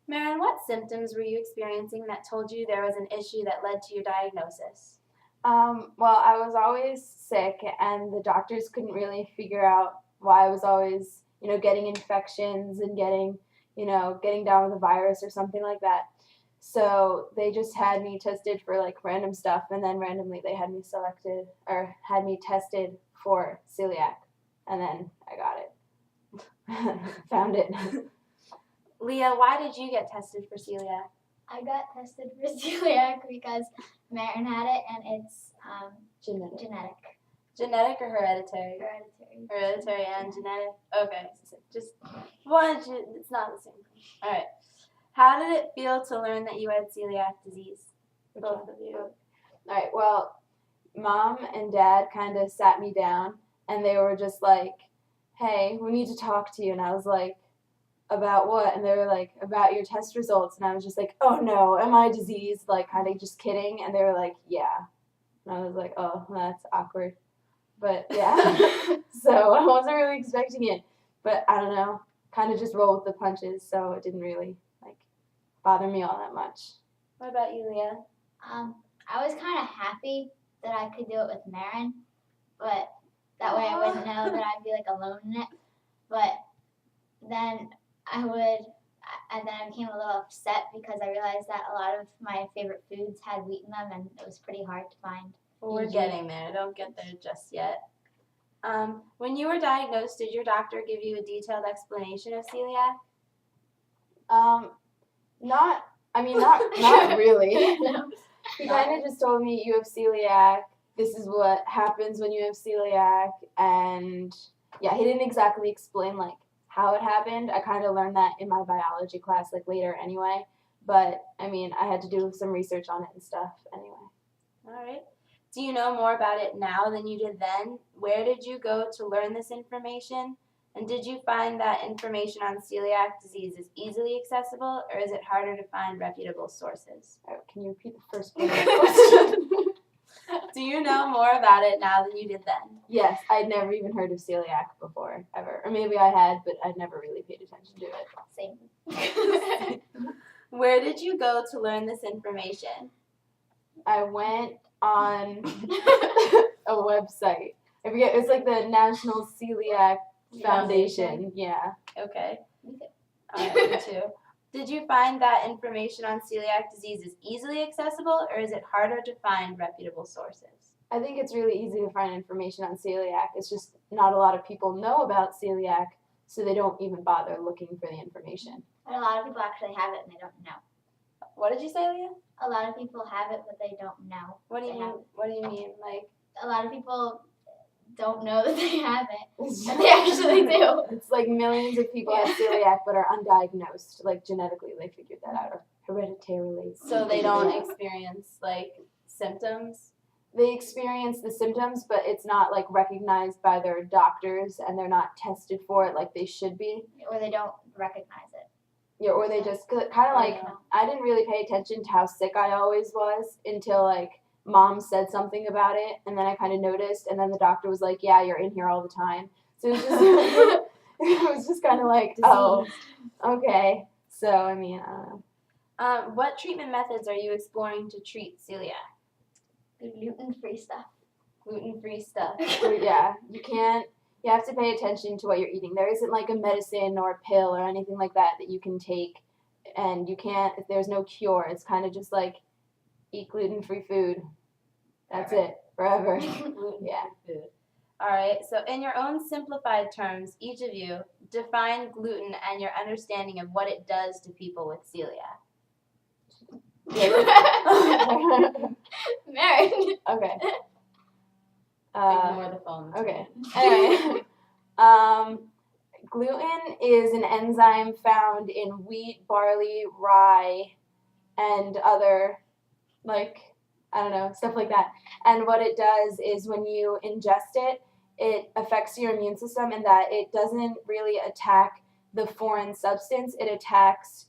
Marin, what symptoms were you experiencing that told you there was an issue that led to your diagnosis? Well, I was always sick, and the doctors couldn't really figure out why I was always, getting infections and getting down with a virus or something like that. So they just had me tested for like random stuff, and then randomly they had me selected or had me tested for celiac, and then I got it, found it. Leah, why did you get tested for celiac? I got tested for celiac because Marin had it, and it's genetic. Genetic or hereditary? Hereditary. Hereditary and genetic? Okay, just one, it's not the same thing. All right. How did it feel to learn that you had celiac disease? Both of you. All right, well, Mom and Dad kind of sat me down, and they were just like, hey, we need to talk to you. And I was like, about what? And they were like, about your test results. And I was just like, oh no, am I diseased? Like, kind of just kidding. And they were like, yeah. And I was like, oh, that's awkward. But yeah, so I wasn't really expecting it. But I don't know, kind of just roll with the punches. So it didn't really bother me all that much. What about you, Leah? I was kind of happy that I could do it with Marin, but that way I wouldn't know that I'd be alone in it. But then I became a little upset because I realized that a lot of my favorite foods had wheat in them, and it was pretty hard to find. Well, we're getting there. Don't get there just yet. When you were diagnosed, did your doctor give you a detailed explanation of celiac? Not really. He kind of just told me you have celiac. This is what happens when you have celiac, and yeah, he didn't exactly explain how it happened. I kind of learned that in my biology class later anyway. But I had to do some research on it and stuff anyway. All right. Do you know more about it now than you did then? Where did you go to learn this information? And did you find that information on celiac disease is easily accessible, or is it harder to find reputable sources? Can you repeat the first part of the question? Do you know more about it now than you did then? Yes, I'd never even heard of celiac before, ever. Or maybe I had, but I'd never really paid attention to it. Same. Where did you go to learn this information? I went on a website. I forget, it's the National Celiac Foundation. Yeah. Okay. All right, me too. Did you find that information on celiac disease is easily accessible, or is it harder to find reputable sources? I think it's really easy to find information on celiac. It's just not a lot of people know about celiac, so they don't even bother looking for the information. And a lot of people actually have it and they don't know. What did you say, Leah? A lot of people have it, but they don't know. What do you mean? What do you mean? A lot of people don't know that they have it, and they actually do. It's millions of people have celiac but are undiagnosed. Genetically, they figured that out, or hereditarily. So they don't experience symptoms? They experience the symptoms, but it's not recognized by their doctors, and they're not tested for it like they should be. Or they don't recognize it. Yeah, or they just kind of I didn't really pay attention to how sick I always was until Mom said something about it, and then I kind of noticed, and then the doctor was like, yeah, you're in here all the time. So it was just, it was just kind of oh, okay. So, I don't know. What treatment methods are you exploring to treat celiac? Gluten-free stuff. Gluten-free stuff. Yeah, you have to pay attention to what you're eating. There isn't a medicine or a pill or anything like that you can take, and you can't, if there's no cure. It's kind of just eat gluten-free food. That's it, forever. Yeah. Food. All right, so in your own simplified terms, each of you define gluten and your understanding of what it does to people with celiac. Marin. Okay. Ignore the phone. Okay. Anyway, gluten is an enzyme found in wheat, barley, rye, and other stuff like that. And what it does is when you ingest it, it affects your immune system in that it doesn't really attack the foreign substance, it attacks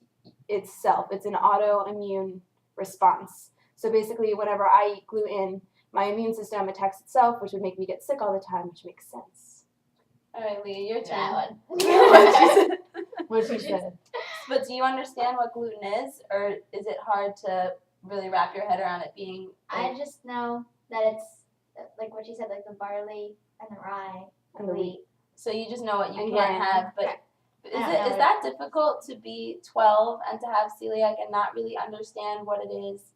itself. It's an autoimmune response. So basically, whenever I eat gluten, my immune system attacks itself, which would make me get sick all the time, which makes sense. All right, Leah, your turn. That one. What she said. But do you understand what gluten is, or is it hard to really wrap your head around it being? I just know that it's like what you said, like the barley and the rye And the wheat. So you just know what you And can't gram. have, but Right. is that difficult to be 12 and to have celiac and not really understand what it is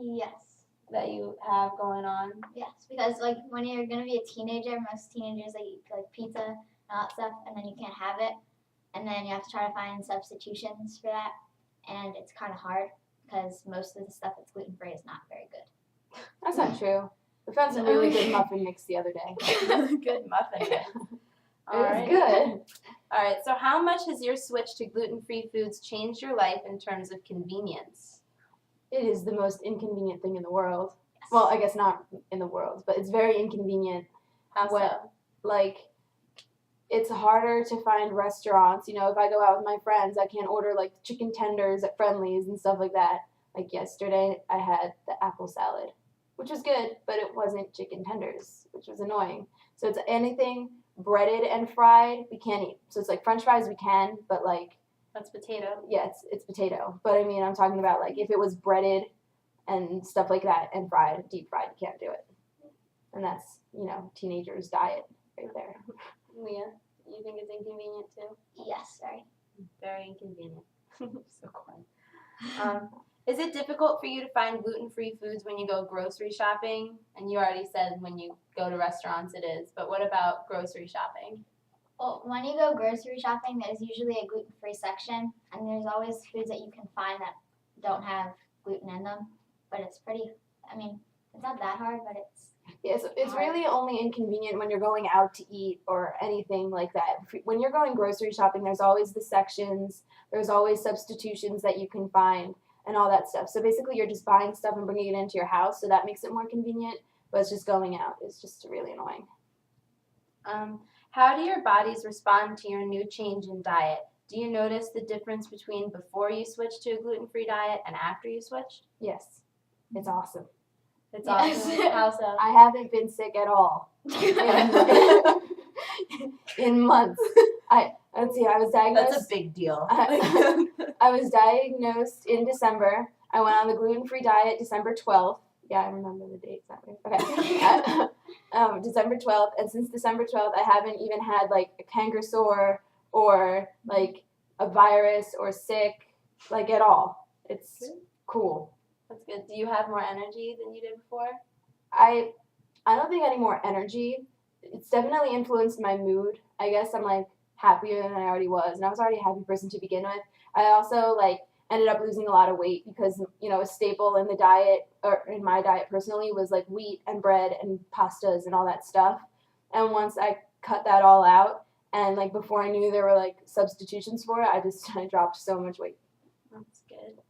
Yes. that you have going on? Yes, because like when you're gonna be a teenager, most teenagers they eat like pizza and all that stuff, and then you can't have it, and then you have to try to find substitutions for that, and it's kind of hard because most of the stuff that's gluten free is not very good. That's not true. We found some really good muffin mix the other day. Good muffin. It All was right. good. All right. So how much has your switch to gluten-free foods changed your life in terms of convenience? It is the most inconvenient thing in the world. Well, I guess not in the world, but it's very inconvenient. How so? Like, it's harder to find restaurants. You know, if I go out with my friends, I can't order like chicken tenders at Friendly's and stuff like that. Like yesterday, I had the apple salad, which was good, but it wasn't chicken tenders, which was annoying. So it's anything breaded and fried, we can't eat. So it's like French fries, we can, but like, That's potato. yeah, it's potato. But I mean, I'm talking about like if it was breaded and stuff like that and fried, deep fried, you can't do it. And that's, you know, teenagers' diet right there. Leah, you think it's inconvenient too? Yes, sorry. Very inconvenient. So quiet. Is it difficult for you to find gluten-free foods when you go grocery shopping? And you already said when you go to restaurants it is, but what about grocery shopping? Well, when you go grocery shopping, there's usually a gluten free section, and there's always foods that you can find that don't have gluten in them. But it's pretty. I mean, it's not that hard, but it's. Yes, it's really only inconvenient when you're going out to eat or anything like that. When you're going grocery shopping, there's always the sections, there's always substitutions that you can find and all that stuff. So basically, you're just buying stuff and bringing it into your house, so that makes it more convenient. But it's just going out. It's just really annoying. How do your bodies respond to your new change in diet? Do you notice the difference between before you switched to a gluten-free diet and after you switched? Yes, it's awesome. It's Yes. awesome. How so? I haven't been sick at all in months. Let's see. I was diagnosed. That's a big deal. I was diagnosed in December. I went on the gluten-free diet December 12th. Yeah, I remember the date exactly. Okay. December 12th, and since December 12th, I haven't even had like a canker sore or like a virus or sick, like at all. It's cool. That's good. Do you have more energy than you did before? I don't think any more energy. It's definitely influenced my mood. I guess I'm like happier than I already was, and I was already a happy person to begin with. I also like ended up losing a lot of weight because, you know, a staple in the diet, or in my diet personally, was like wheat and bread and pastas and all that stuff. And once I cut that all out, and like before I knew there were like substitutions for it, I dropped so much weight. That's good.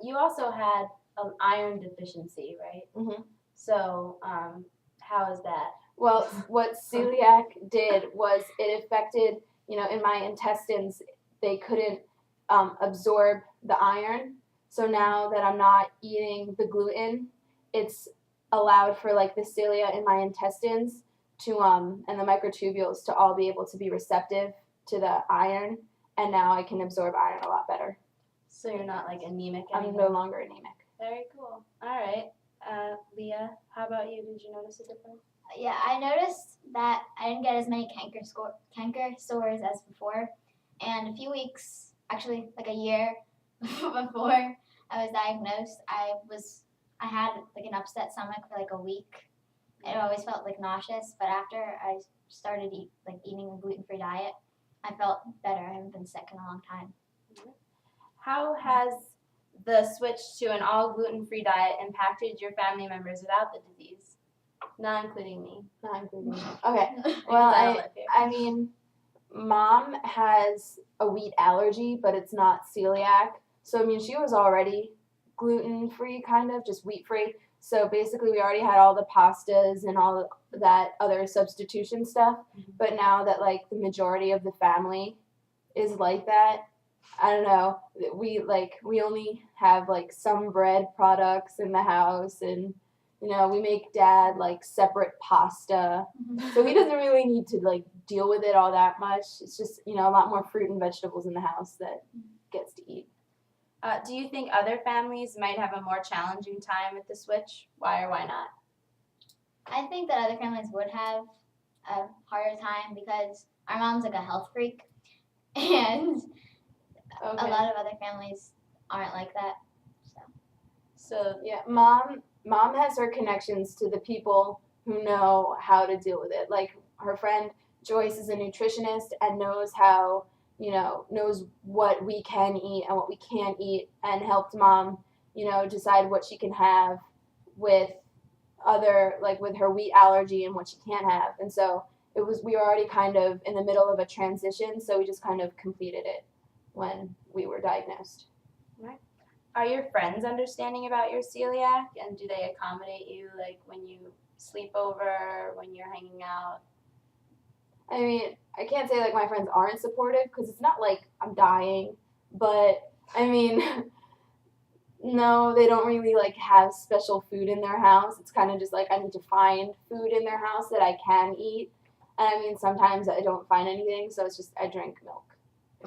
You also had an iron deficiency, right? Mhm. So, how is that? Well, what celiac did was it affected, you know, in my intestines, they couldn't absorb the iron. So now that I'm not eating the gluten, it's allowed for like the cilia in my intestines to and the microtubules to all be able to be receptive to the iron, and now I can absorb iron a lot better. So you're not like anemic I'm anymore? no longer anemic. Very cool. All right. Leah, how about you? Did you notice a difference? Yeah, I noticed that I didn't get as many canker sores as before, and a few weeks, actually like a year before I was diagnosed, I had like an upset stomach for like a week. It always felt like nauseous, but after I started eating a gluten-free diet, I felt better. I haven't been sick in a long time. How has the switch to an all gluten-free diet impacted your family members without the disease? Not including me. Not including me. Okay. Well, I mean, Mom has a wheat allergy, but it's not celiac. So, I mean, she was already gluten-free, kind of, just wheat-free. So, basically, we already had all the pastas and all that other substitution stuff. Mm-hmm. But now that, like, the majority of the family is like that, I don't know, we only have, like, some bread products in the house, and, you know, we make Dad, like, separate pasta. So he doesn't really need to, like, deal with it all that much. It's just, you know, a lot more fruit and vegetables in the house that gets to eat. Do you think other families might have a more challenging time with the switch? Why or why not? I think that other families would have a harder time because our mom's like a health freak, and Okay. a lot of other families aren't like that. So Yeah, mom has her connections to the people who know how to deal with it. Like her friend Joyce is a nutritionist and knows how, knows what we can eat and what we can't eat, and helped mom, decide what she can have with with her wheat allergy and what she can't have. And so we were already kind of in the middle of a transition, so we just kind of completed it when we were diagnosed. are your friends understanding about your celiac, and do they accommodate you, like when you sleep over, when you're hanging out? I mean, I can't say like my friends aren't supportive because it's not like I'm dying, but I mean, no, they don't really like have special food in their house. It's kind of just like I need to find food in their house that I can eat. And I mean, sometimes I don't find anything, so it's just I drink milk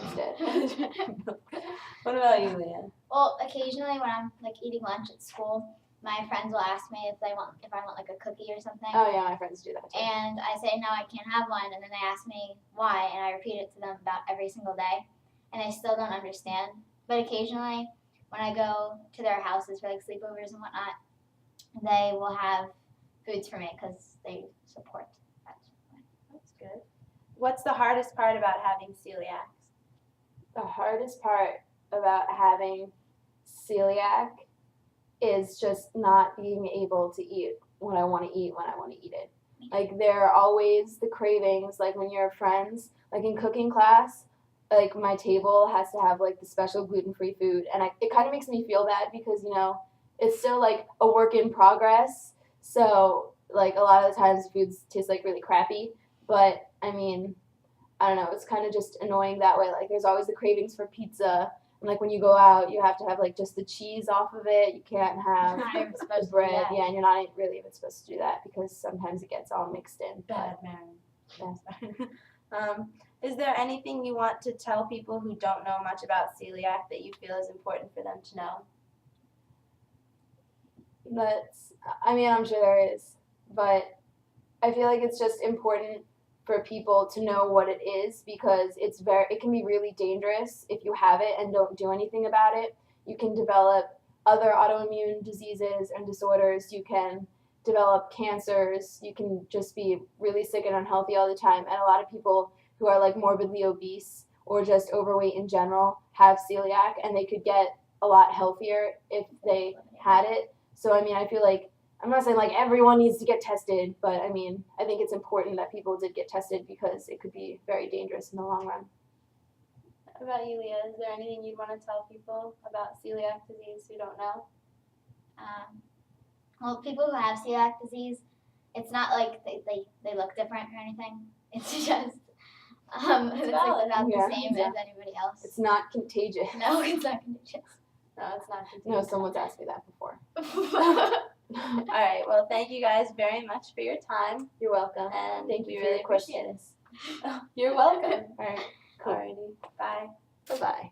instead. What about you, Leah? Well, occasionally when I'm like eating lunch at school, my friends will ask me if I want like a cookie or something. Oh yeah, my friends do that too. And I say no, I can't have one, and then they ask me why, and I repeat it to them about every single day, and they still don't understand. But occasionally, when I go to their houses for like sleepovers and whatnot, they will have foods for me because they support that. That's good. What's the hardest part about having celiac? The hardest part about having celiac is just not being able to eat what I want to eat when I want to eat it. Like there are always the cravings, like when you're friends, like in cooking class, like my table has to have like the special gluten-free food, and it kind of makes me feel bad because it's still like a work in progress. So like a lot of the times foods taste like really crappy, but I mean, I don't know, it's kind of just annoying that way. Like there's always the cravings for pizza. And like when you go out, you have to have like just the cheese off of it. You can't have Not even supposed the to bread. do that. Yeah, and you're not really even supposed to do that because sometimes it gets all mixed in. Bad man. Is there anything you want to tell people who don't know much about celiac that you feel is important for them to know? I'm sure there is, but I feel like it's just important for people to know what it is because it can be really dangerous if you have it and don't do anything about it. You can develop other autoimmune diseases and disorders. You can develop cancers. You can just be really sick and unhealthy all the time. And a lot of people who are like morbidly obese or just overweight in general have celiac, and they could get a lot healthier if they had it. So I mean, I feel like I'm not saying like everyone needs to get tested, but I mean, I think it's important that people did get tested because it could be very dangerous in the long run. What about you, Leah? Is there anything you'd want to tell people about celiac disease who don't know? Well, people who have celiac disease, it's not like they look different or anything. It's just it's like about Yeah. the same as anybody else. It's not contagious. No, it's not contagious. No, it's not contagious. No, someone's asked me that before. All right. Well, thank you guys very much for your time. You're welcome. And Thank we you for really your appreciate questions. You're welcome. All right. Cool. Alrighty. Bye. Bye-bye.